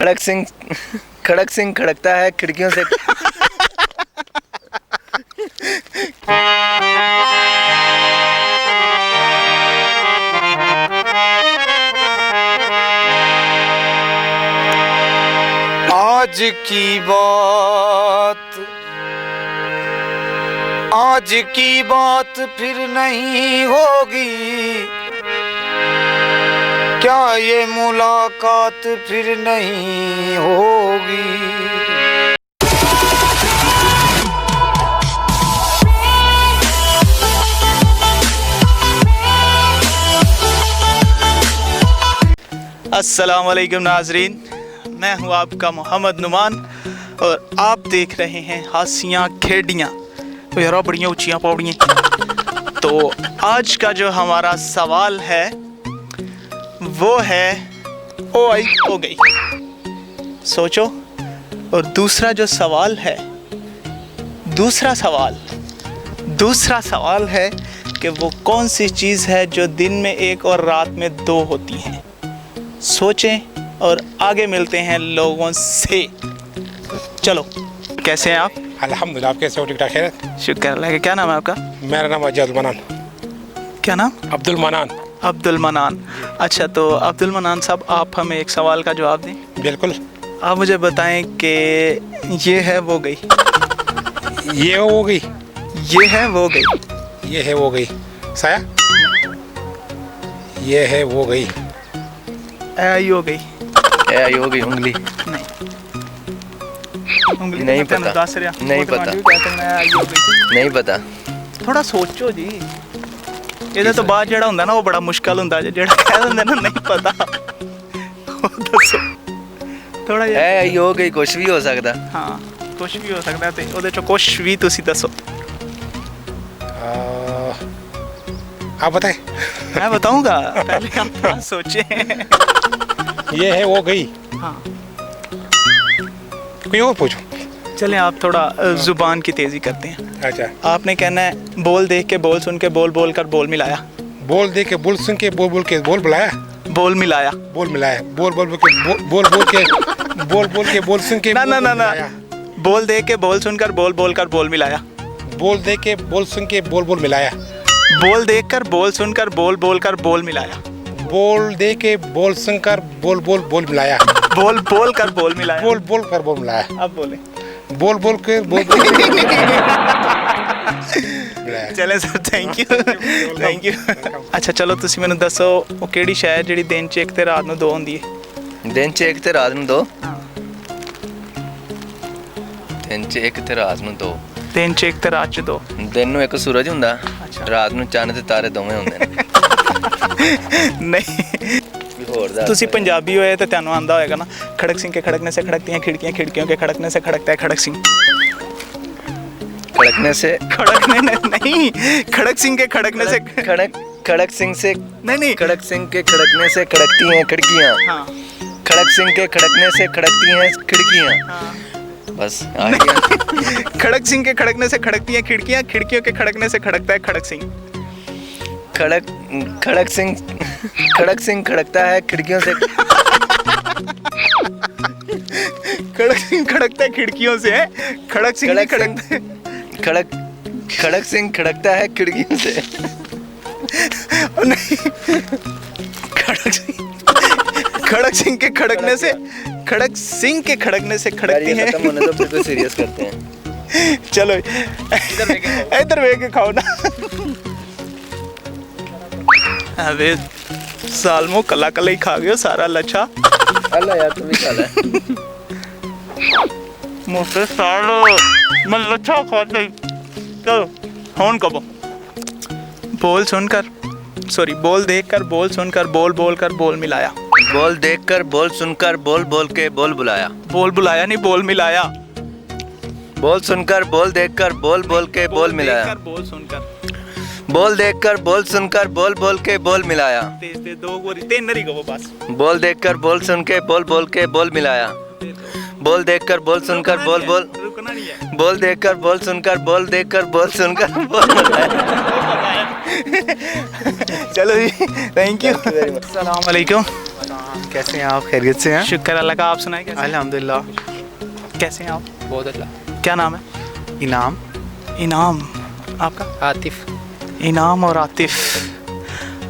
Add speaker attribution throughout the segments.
Speaker 1: खड़क सिंह खड़कता है खिड़कियों से। आज की बात फिर नहीं होगी, क्या ये मुलाकात फिर नहीं होगी।
Speaker 2: अस्सलाम वालेकुम नाजरीन, मैं हूं आपका मोहम्मद नुमान और आप देख रहे हैं हासियाँ खेड़ियाँ। तो यार बड़ियाँ ऊँचियाँ पौड़ियाँ। तो आज का जो हमारा सवाल है वो है ओ आई हो गई। सोचो। और दूसरा जो सवाल है, दूसरा सवाल है कि वो कौन सी चीज़ है जो दिन में एक और रात में दो होती हैं। सोचें और आगे मिलते हैं लोगों से। चलो, कैसे हैं आप?
Speaker 3: अल्हम्दुलिल्लाह, आप कैसे हो? ठीक ठाक है,
Speaker 2: शुक्र अल्लाह का। क्या नाम है आपका?
Speaker 3: मेरा नाम अब्दुल मनान।
Speaker 2: क्या नाम?
Speaker 3: अब्दुल मनान।
Speaker 2: अब्दुल मनान। अच्छा, तो अब्दुल मनान साहब, आप हमें एक सवाल का जवाब दें।
Speaker 3: बिल्कुल।
Speaker 2: आप मुझे बताएं कि ये है वो गई।
Speaker 3: ये हो गई।
Speaker 2: ये है वो गई।
Speaker 3: ये है वो गई। साया। ये है वो गई।
Speaker 2: आई हो गई।
Speaker 1: आई हो गई। उंगली
Speaker 2: नहीं, उंगली
Speaker 1: नहीं पता। नहीं पता। नहीं पता।
Speaker 2: थोड़ा सोचो जी। ਇਹਦੇ ਤੋਂ ਬਾਅਦ ਜਿਹੜਾ ਹੁੰਦਾ ਨਾ ਉਹ ਬੜਾ ਮੁਸ਼ਕਲ ਹੁੰਦਾ ਜਿਹੜਾ ਕਹਿ ਦਿੰਦੇ ਨਾ ਨਹੀਂ ਪਤਾ। ਉਹ ਦੱਸੋ ਥੋੜਾ ਜਿਹਾ।
Speaker 1: आई हो गई कुछ भी हो सकता।
Speaker 2: ਹਾਂ, ਕੁਝ ਵੀ ਹੋ ਸਕਦਾ ਤੇ ਉਹਦੇ ਚੋਂ ਕੁਝ ਵੀ ਤੁਸੀਂ ਦੱਸੋ।
Speaker 3: आप बताएं।
Speaker 2: मैं बताऊंगा, पहले आप थोड़ा सोचें।
Speaker 3: ये है वो गई।
Speaker 2: हाँ,
Speaker 3: कोई और पूछो।
Speaker 2: चलें आप थोड़ा जुबान की तेज़ी करते हैं।
Speaker 3: अच्छा,
Speaker 2: आपने कहना है बोल देख के बोल सुन के बोल बोल कर बोल मिलाया।
Speaker 3: बोल दे के बोल सुन के बोल बोल के बोल बुलाया।
Speaker 2: बोल मिलाया।
Speaker 3: बोल मिलाया। बोल बोल के बोल बोल के बोल सुन के
Speaker 2: ना ना ना ना, बोल देख के बोल सुनकर बोल बोल कर बोल मिलाया।
Speaker 3: बोल दे के बोल सुन के बोल बोल मिलाया।
Speaker 2: बोल देख कर बोल सुनकर बोल बोल कर बोल मिलाया।
Speaker 3: बोल दे के बोल सुनकर बोल बोल बोल मिलाया।
Speaker 2: बोल बोल कर बोल मिलाया।
Speaker 3: बोल बोल कर बोल मिलाया।
Speaker 2: अब बोले।
Speaker 3: बोल बोल के बोल
Speaker 2: चले सर, थैंक यू। अच्छा चलो, ਤੁਸੀਂ ਮੈਨੂੰ ਦੱਸੋ ਉਹ ਕਿਹੜੀ ਸ਼ੈ ਹੈ ਜਿਹੜੀ ਦਿਨ 'ਚ ਇੱਕ ਤੇ ਰਾਤ ਨੂੰ ਦੋ ਹੁੰਦੀ ਹੈ।
Speaker 1: दिन च एक ते रात ਨੂੰ दो। दिन च एक ते रात ਨੂੰ दो।
Speaker 2: ਦਿਨ 'ਚ ਇੱਕ ਤੇ ਰਾਤ 'ਚ ਦੋ।
Speaker 1: ਦਿਨ ਨੂੰ ਇੱਕ ਸੂਰਜ ਹੁੰਦਾ,
Speaker 2: ਅੱਛਾ।
Speaker 1: ਰਾਤ ਨੂੰ ਚੰਨ ਤੇ ਤਾਰੇ ਦੋਵੇਂ ਹੁੰਦੇ ਨੇ।
Speaker 2: ਨਹੀਂ,
Speaker 1: ਹੋਰ ਦੱਸ।
Speaker 2: ਤੁਸੀਂ ਪੰਜਾਬੀ ਹੋਏ ਤਾਂ ਤੁਹਾਨੂੰ ਆਂਦਾ ਹੋਏਗਾ ਨਾ, खड़क सिंह के खड़कने से खड़कती हैं खिड़कियाँ, खिड़कियों के खड़कने से खड़कता है खड़क सिंह।
Speaker 1: खड़कने से
Speaker 2: खड़कने नहीं, खड़क सिंह के खड़कने से
Speaker 1: खड़क सिंह से
Speaker 2: नहीं,
Speaker 1: खड़क सिंह के खड़कने से खड़कती हैं खिड़कियाँ।
Speaker 2: हाँ
Speaker 1: खड़क सिंह के खड़कने से खड़कती हैं खिड़कियाँ।
Speaker 2: हाँ।
Speaker 1: बस आ गया।
Speaker 2: खड़क सिंह के खड़कने से खड़कती हैं खिड़कियाँ, खिड़कियों के खड़कने से खड़कता है खड़क सिंह।
Speaker 1: खड़क सिंह खड़कता है खिड़कियों से।
Speaker 2: खड़क सिंह खड़कता है खिड़कियों से है। खड़क सिंह नहीं खड़कता है।
Speaker 1: खड़क सिंह खड़कता है खिड़कियों से।
Speaker 2: नहीं, खड़क सिंह के खड़कने से, खड़क सिंह के खड़कने से खड़कती है।
Speaker 1: खत्म होने तो बिल्कुल सीरियस करते हैं।
Speaker 2: चलो इधर वे के खाओ ना। अबे सालमो कला कला ही खा गयो सारा लच्छा।
Speaker 1: अल्लाह यार, तू भी खा ले।
Speaker 2: मुझसे सालो मैं लच्छा खाता ही। चलो होन कबो। बोल सुनकर, सॉरी, बोल देखकर बोल सुनकर बोल बोल कर बोल मिलाया।
Speaker 1: बोल देखकर बोल सुनकर बोल बोल के बोल बुलाया।
Speaker 2: बोल बुलाया नहीं, बोल मिलाया।
Speaker 1: बोल सुनकर बोल देखकर बोल बोल के बोल मिलाया।
Speaker 2: बोल सुनकर
Speaker 1: बोल देखकर बोल सुनकर बोल बोल के बोल मिलाया।
Speaker 2: तेज तेज दो गोरी तीन नरी गो बस।
Speaker 1: बोल देखकर बोल सुन के बोल बोल के बोल मिलाया। बोल देखकर बोल सुनकर बोल बोल
Speaker 2: रुकना नहीं है।
Speaker 1: बोल देखकर बोल सुनकर बोल देखकर बोल सुनकर बोल मिलाया।
Speaker 2: चलो जी, थैंक यू। अस्सलाम वालेकुम।
Speaker 4: कैसे हैं आप? खैरियत से हैं?
Speaker 2: शुक्र अल्लाह का। आप सुनाए कैसे?
Speaker 4: अल्हम्दुलिल्लाह।
Speaker 2: कैसे हैं आप?
Speaker 5: बहुत अच्छा।
Speaker 2: क्या नाम है?
Speaker 4: इनाम।
Speaker 2: इनाम। आपका?
Speaker 5: आतिफ।
Speaker 2: इनाम और आतिफ।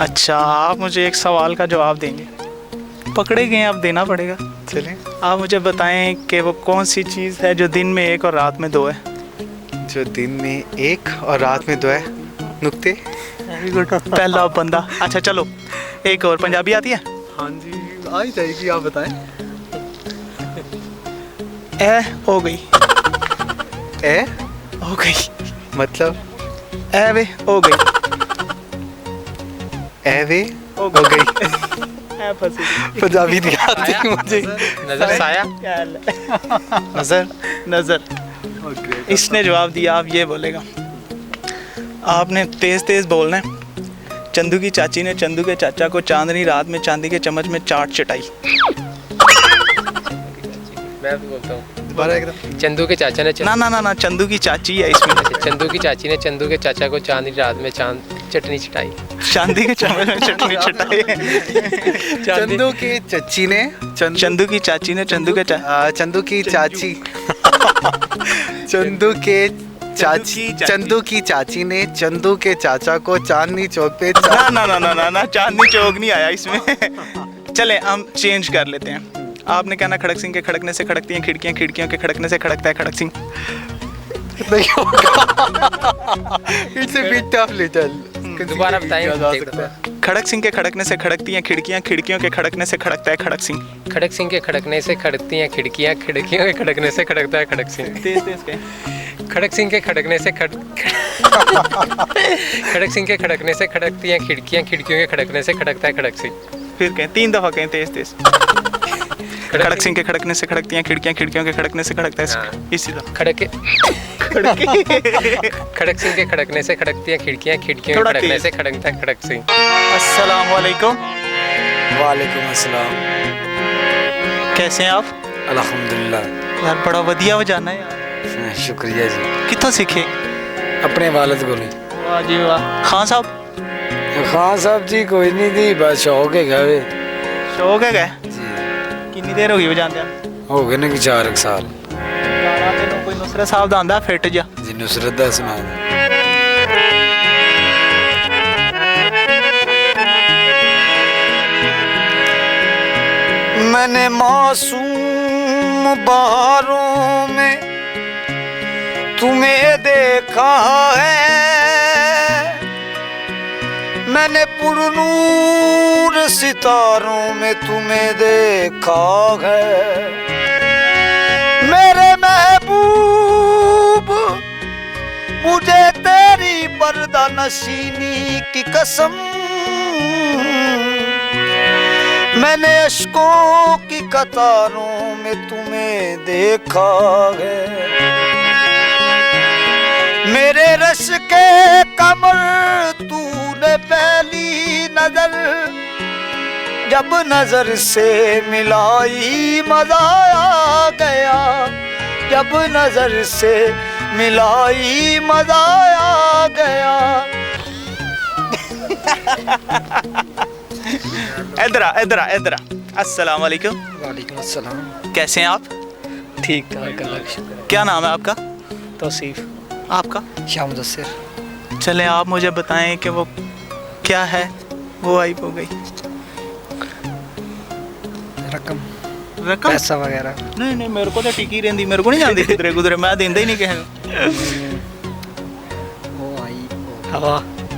Speaker 2: अच्छा, आप मुझे एक सवाल का जवाब देंगे। पकड़े गए, आप देना पड़ेगा।
Speaker 4: चलें।
Speaker 2: आप मुझे बताएं कि वो कौन सी चीज़ है जो दिन में एक और रात में दो है?
Speaker 4: जो दिन में एक और रात में दो है। नुक्ते।
Speaker 2: वेरी गुड, पहला बंदा। अच्छा चलो, एक और। पंजाबी आती है?
Speaker 4: हाँ जी, आ ही जाएगी, आप बताएं।
Speaker 2: ए हो गई।
Speaker 4: ए
Speaker 2: हो गई
Speaker 4: मतलब?
Speaker 2: ए वे हो गई।
Speaker 4: ए वे
Speaker 2: हो
Speaker 4: हो गई।
Speaker 2: ए फंसी गई।
Speaker 4: पंजाबी नहीं आती मुझे।
Speaker 5: नजर साया।
Speaker 4: नजर।
Speaker 2: नजर। इसने जवाब दिया, आप ये बोलेगा। आपने तेज तेज बोलना है। चंदू की चाची ने चंदू के चाचा को चांदनी रात में चांदी के चम्मच में चाट चटाई।
Speaker 5: मैं भी बोलता हूँ।
Speaker 4: दोबारा एकदम।
Speaker 5: चंदू के चाचा ने
Speaker 2: ना, चंदू की चाची है इसमें।
Speaker 5: चंदू की चाची ने चंदू के चाचा को चांदी रात में चटनी चटाई।
Speaker 2: चांदी के चम्मच में चटनी चटाई।
Speaker 4: चंदू की चच्ची ने
Speaker 2: चंदू की चाची ने चंदू के
Speaker 4: चंदू की चाची चंदू के चाची चंदू की चाची ने चंदू के चाचा को चांदनी चौक पे
Speaker 2: ना, चांदनी चौक नहीं आया इसमें। चले हम चेंज कर लेते हैं। आपने कहना खड़क सिंह के खड़कने से खड़कती हैं खिड़कियां, खिड़कियों के खड़कने से खड़कता है खड़क सिंह।
Speaker 4: नहीं होगा। It's a bit tough little।
Speaker 5: दोबारा बताएं।
Speaker 2: खड़क सिंह के खड़कने से खड़कती हैं खिड़कियां, खिड़कियों के खड़कने से खड़कता है खड़क सिंह।
Speaker 5: खड़क सिंह के खड़कने से खड़कती हैं खिड़कियाँ, खिड़कियों के खड़कने से खड़कता है खड़क सिंह।
Speaker 2: तेज तेज के।
Speaker 5: खड़क सिंह के खड़कने से खड़क सिंह के खड़कने से खड़कती हैं खिड़कियाँ, खिड़कियों के खड़कने से खड़कता है खड़क सिंह।
Speaker 2: फिर कहें, 3 दफा कहें तेज तेज। खड़क सिंह के खड़कने से खड़कती हैं खिड़कियां, खिड़कियों के खड़कने से खड़कता है इसी तरह।
Speaker 5: खड़क सिंह के खड़कने से खड़कती हैं खिड़कियाँ, खिड़कियों के खड़कने से खड़कता है खड़क सिंह।
Speaker 2: अस्सलाम वालेकुम।
Speaker 6: वालेकुम अस्सलाम।
Speaker 2: कैसे हैं आप?
Speaker 6: अल्हम्दुलिल्लाह।
Speaker 2: यार बड़ा वधिया वजाना है यार।
Speaker 6: शुक्रिया जी।
Speaker 2: कित्थों सीखे?
Speaker 6: अपने वालिद को।
Speaker 2: वाह जी वाह। खान साहब?
Speaker 6: खान साहब जी कोई नहीं थी, बस शौक है गए।
Speaker 2: शौक है गए?
Speaker 6: जी।
Speaker 2: कितनी देर हो गई वजाते हैं?
Speaker 6: हो गए ना कि 4 साल।
Speaker 2: गाना तेनों कोई नुसरत साहब दा आंदा फिट जा?
Speaker 6: जी नुसरत दा सुना। मैंने मासूम बहारों में तुम्हें देखा है, मैंने पुरनूर सितारों में तुम्हें देखा है। मेरे महबूब मुझे तेरी पर्दा नशीनी की कसम, मैंने अश्कों की कतारों में तुम्हें देखा है। मेरे रश के कमर तूने पहली नजर जब नजर से मिलाई मजा आ गया, जब नजर से मिलाई मजा आ गया।
Speaker 2: इधर आ। अस्सलाम वालेकुम।
Speaker 6: वालेकुम अस्सलाम।
Speaker 2: कैसे हैं आप?
Speaker 6: ठीक ठाक अल्लाह का शुक्र।
Speaker 2: क्या नाम है आपका?
Speaker 6: तौसीफ।
Speaker 2: आपका?
Speaker 6: शाह मुदस्सिर।
Speaker 2: चले आप मुझे बताएं कि वो क्या है? वो आई हो गई
Speaker 6: रकम
Speaker 2: रकम
Speaker 6: पैसा वगैरह।
Speaker 2: नहीं मेरे को तो टिकी रहती, मेरे को नहीं जानती किधरे गुजरे, मैं देंदा ही नहीं किसी
Speaker 6: वो आई हवा।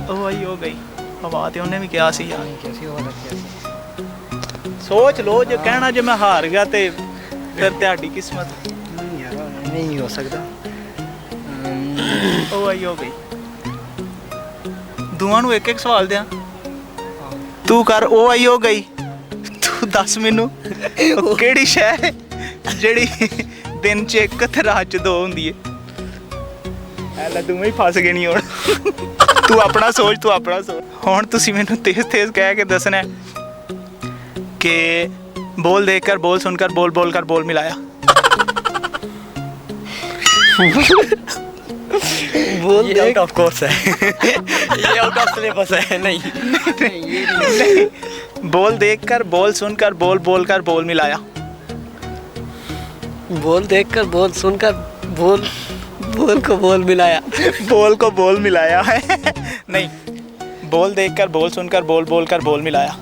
Speaker 2: वो आई हो गई हवा। तो उन्हें भी क्या सी यार,
Speaker 6: कैसी हवा लगती
Speaker 2: सोच लो जो कहना जो मैं हार गया तो फिर तेरी किस्मत।
Speaker 6: है यार, नहीं हो सकता।
Speaker 2: वो आई हो गई। दोवां नूं एक एक सवाल दिया तू कर। ओ आई हो गई, तू दस मैनू केड़ी शै जेड़ी दिन च एक ते रात च 2 हुंदी है। ऐला तू ही फस गई नहीं हुण। तू अपना सोच हुण तुसीं मैनू तेज तेज कह के दसना है कि बोल देख कर, बोल सुनकर, बोल बोल कर, बोल मिलाया।
Speaker 6: बोल ये आउट ऑफ कोर्स है। ये आउट ऑफ सिलेबस है। नहीं
Speaker 2: बोल देखकर, बोल सुनकर, बोल बोलकर, बोल मिलाया।
Speaker 7: बोल देखकर, बोल सुनकर, बोल को बोल मिलाया।
Speaker 2: बोल को बोल मिलाया है नहीं, बोल देखकर, बोल सुनकर, बोल बोलकर, बोल मिलाया।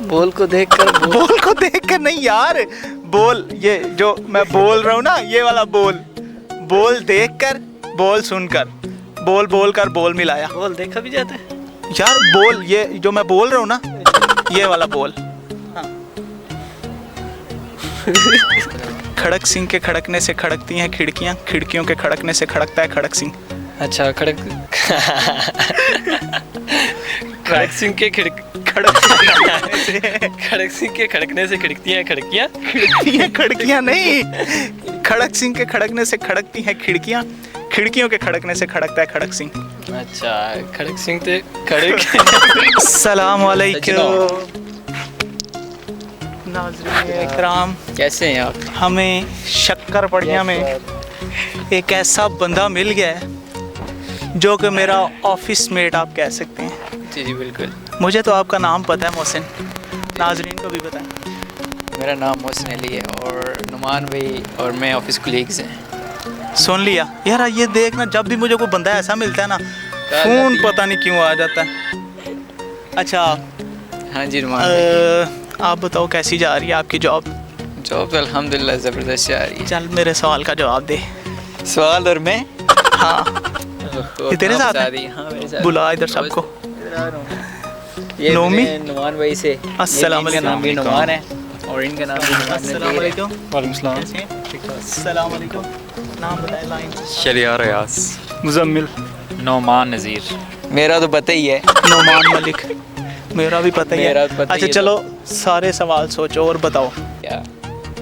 Speaker 7: बोल को देखकर,
Speaker 2: बोल को देखकर नहीं यार, बोल ये जो मैं बोल रहा हूँ ना, ये वाला बोल। बोल देखकर, बोल सुनकर, बोल बोलकर, बोल मिलाया।
Speaker 7: बोल देखा भी जाता है
Speaker 2: यार बोल, ये जो मैं बोल रहा हूँ ना, ये वाला बोल। हाँ। खड़क सिंह के खड़कने से खड़कती हैं खिड़कियाँ, खिड़कियों के खड़कने से खड़कता है खड़क सिंह।
Speaker 5: अच्छा खड़क खड़क सिंह के खड़क सिंह के खड़कने से खड़कती हैं खिड़कियाँ।
Speaker 2: खिड़कियाँ नहीं, खड़क सिंह के खड़कने से खड़कती हैं खिड़कियाँ, खिड़कियों के खड़कने से खड़कता है खड़क सिंह।
Speaker 5: अच्छा खड़क सिंह ते खड़क।
Speaker 2: सलाम वालेकुम नाज़रीन इकराम,
Speaker 5: कैसे हैं आप?
Speaker 2: हमें शक्कर पड़िया में एक ऐसा बंदा मिल गया है जो कि मेरा ऑफिस मेट आप कह सकते हैं।
Speaker 5: जी जी बिल्कुल।
Speaker 2: मुझे तो आपका नाम पता है मोहसिन, नाज़रीन को भी पता है।
Speaker 5: मेरा नाम मोहसिन अली है और नुमान भाई और मैं ऑफिस कोलीग्स हैं।
Speaker 2: सुन लिया यार, ये देखना जब भी मुझे कोई बंदा ऐसा मिलता है ना, फ़ोन पता नहीं क्यों आ जाता है। अच्छा
Speaker 5: हाँ जी नुमान भाई।
Speaker 2: आप बताओ कैसी जा रही है आपकी जॉब?
Speaker 5: जॉब तो अल्हम्दुलिल्लाह ज़बरदस्त जा रही है।
Speaker 2: चल मेरे सवाल का जवाब दे।
Speaker 5: सवाल और मैं?
Speaker 2: हाँ ये तेरे साथ है?
Speaker 5: हाँ मेरे साथ।
Speaker 2: बुला इधर सबको।
Speaker 5: ये
Speaker 2: नोमी?
Speaker 5: मिले नुमान भाई से।
Speaker 2: अस्सलाम
Speaker 5: इनका नाम भी
Speaker 2: वालेकुम।
Speaker 5: नुमान है और इनका नाम भी नुमान है।
Speaker 2: अस्सलाम वालेकुम।
Speaker 3: वालेकुम सलाम।
Speaker 2: कैसे हैं? अस्सलाम वालेकुम। नाम बताएं लाइन।
Speaker 8: शरियार रियाज,
Speaker 3: मुजम्मिल,
Speaker 8: नौमान नज़ीर।
Speaker 5: मेरा तो पता ही है।
Speaker 2: नोमान मलिक, मेरा भी पता ही है।
Speaker 5: मेरा तो पता ही
Speaker 2: अच्छा
Speaker 5: है।
Speaker 2: चलो सारे सवाल सोचो और बताओ।
Speaker 5: क्या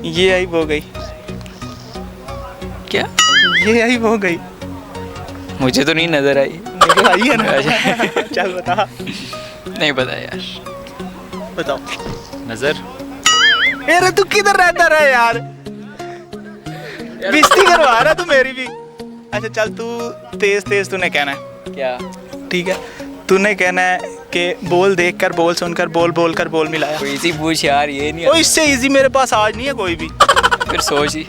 Speaker 2: ये आई वो गई,
Speaker 5: क्या?
Speaker 2: ये आई वो गई,
Speaker 5: मुझे तो नहीं नजर आई।
Speaker 2: निकल आई है ना। चल बता,
Speaker 5: नहीं पता यार।
Speaker 2: बताओ।
Speaker 8: नज़र
Speaker 2: यार तू किधर रहता रहा यार, बेइज्जती करवा रहा तू मेरी भी। अच्छा चल तू तेज तेज तूने कहना है,
Speaker 5: क्या?
Speaker 2: ठीक है? तूने कहना है कि बोल देखकर, बोल सुनकर, बोल बोलकर, बोल मिलाया।
Speaker 5: कोई इसी पूछ यार, ये नहीं
Speaker 2: ओ इससे इजी मेरे पास आज नहीं है कोई भी।
Speaker 5: फिर सोच ही।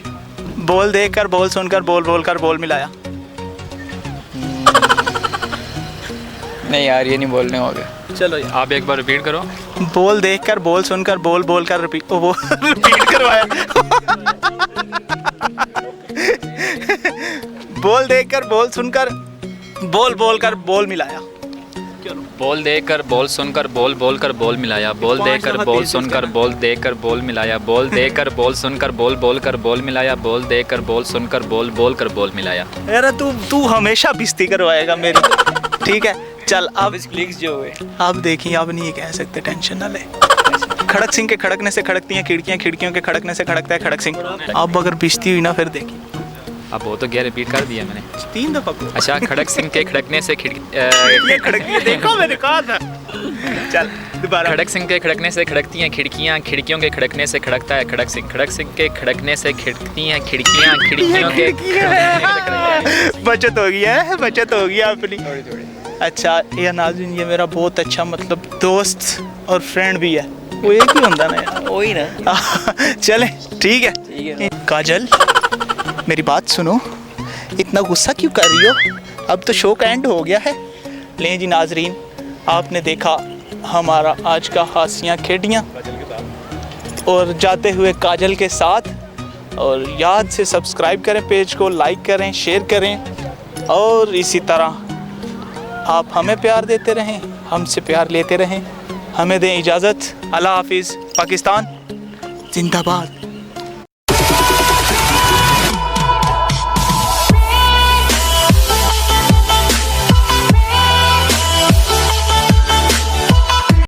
Speaker 2: बोल देखकर, बोल सुनकर, बोल बोलकर, बोल मिलाया।
Speaker 5: नहीं यार ये नहीं बोलने होगा।
Speaker 2: चलो यार।
Speaker 8: आप एक बार रिपीट करो।
Speaker 2: बोल देखकर, बोल सुनकर, बोल बोलकर, रिपीट वो रिपीट करवाया। बोल देखकर, बोल सुनकर, बोल बोलकर, बोल मिलाया।
Speaker 8: बोल देखकर, बोल सुनकर, बोल बोलकर, बोल मिलाया। बोल देखकर, बोल सुनकर, बोल देखकर, बोल मिलाया। बोल देखकर, बोल सुनकर, बोल बोलकर, बोल मिलाया। बोल देखकर, बोल सुनकर, बोल बोलकर, बोल मिलाया।
Speaker 2: यार तू हमेशा बेइज्जती करवाएगा मेरी, ठीक है? चल अब
Speaker 5: क्लिक्स जो हुए।
Speaker 2: अब देखिए, अब नहीं कह सकते, टेंशन ना ले। खड़क सिंह के खड़कने से खड़कती हैं खिड़कियाँ, खिड़कियों के खड़कने से खड़कता है खड़क सिंह। अब अगर बेइज्जती हुई ना फिर देखिए।
Speaker 8: अब वो तो क्या रिपीट कर दिया मैंने।
Speaker 2: 3 दफा को।
Speaker 8: अच्छा खड़क सिंह के खड़कने से
Speaker 2: ये खड़कती है, देखो मैंने कहा था। चल दोबारा।
Speaker 8: खड़क सिंह के खड़कने से खड़कती हैं खिड़कियाँ, खिड़कियों के खड़कने से खड़कता है खड़क सिंह। खड़क सिंह के खड़कने से खिड़कती हैं खिड़कियाँ, खिड़कियों के
Speaker 2: बचत हो गई है, बचत हो गई अपनी। अच्छा ये नाज़रीन, ये मेरा बहुत अच्छा मतलब दोस्त और फ्रेंड भी है। वो एक ही होता ना यार।
Speaker 5: वही ना।
Speaker 2: चले ठीक है।
Speaker 5: है।
Speaker 2: काजल मेरी बात सुनो, इतना गुस्सा क्यों कर रही हो? अब तो शो का एंड हो गया है। लें जी नाजरीन, आपने देखा हमारा आज का हासियाँ खेडियाँ और जाते हुए काजल के साथ। और याद से सब्सक्राइब करें पेज को, लाइक करें, शेयर करें और इसी तरह आप हमें प्यार देते रहें, हमसे प्यार लेते रहें। हमें दें इजाज़त। अल्लाह हाफिज़। पाकिस्तान जिंदाबाद।